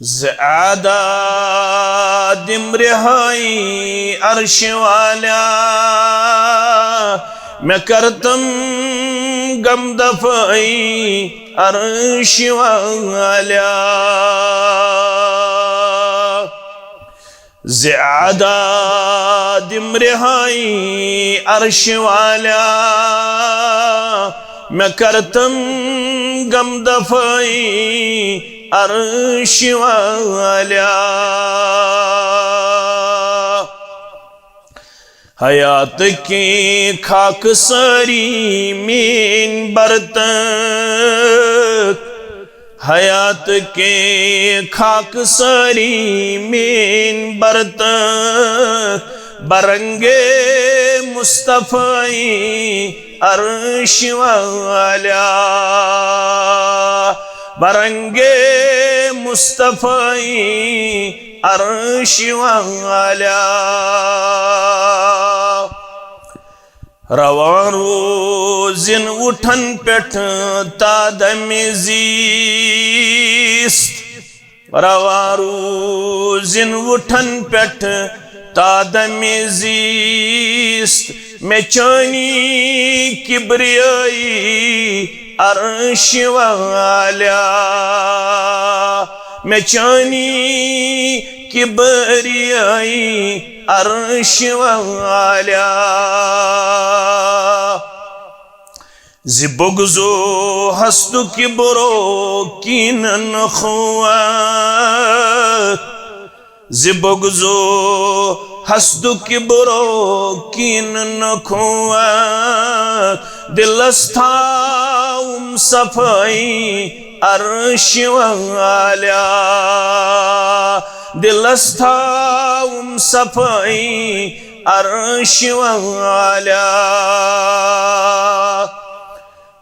زیادہ دم رہائی عرش والا میں کرتم غم دفائی عرش والا زیادہ دم رہائی عرش والا میں کرتم غم دفائی عرش والا حیات کی خاک ساری مین برتن حیات کے خاک ساری مین برتن برنگے مصطفی عرش والا برنگے مصطفی عرش والا رواں روزن اٹھن پیٹھ تا دم زیست رواں روزن اٹھن پیٹھ تا دم زیست میں چانی کبریائی عرش والا میں چانی کبریائی عرش والا زبغزو حسد کبرو کینن خوات زبغزو حسد کبرو کینن خوات دلستاؤم صفائی عرش والا دلستاؤم صفائی عرش والا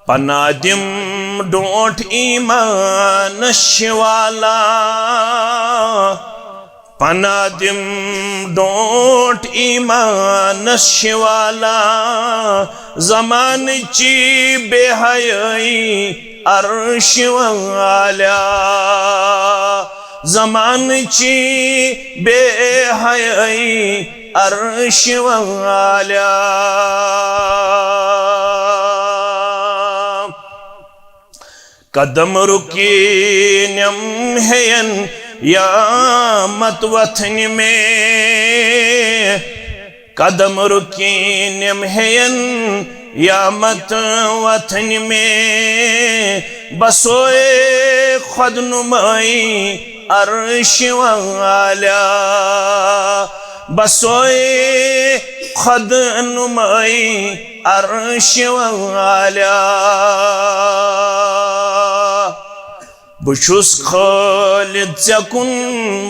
پنادم ڈونٹ ایمان شوالا پنادم ڈونٹ ایمان شوالا زمان چی بے حیائی عرش والا زمان چی بے حیائی عرش والا قدم رکینم ہین یا مت وطن میں قدم رکینم ہین یا مت وطن میں بسوئے خود نمائی عرش والا بسوئے خود نمائی عرش والا بشوس خالد زکن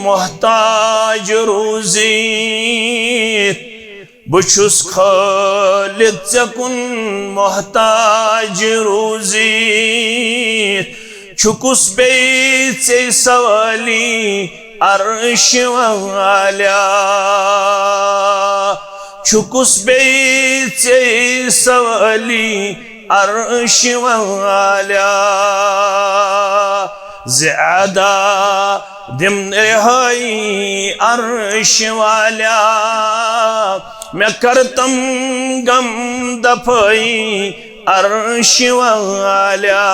محتاج روزیت بشوس خالد زکن محتاج روزیت چھکس بیت سوالی عرش والا چھکس بیت سوالی عرش والا زیادہ دم رہائی عرش والا میں کرتم غم دفائی عرش والا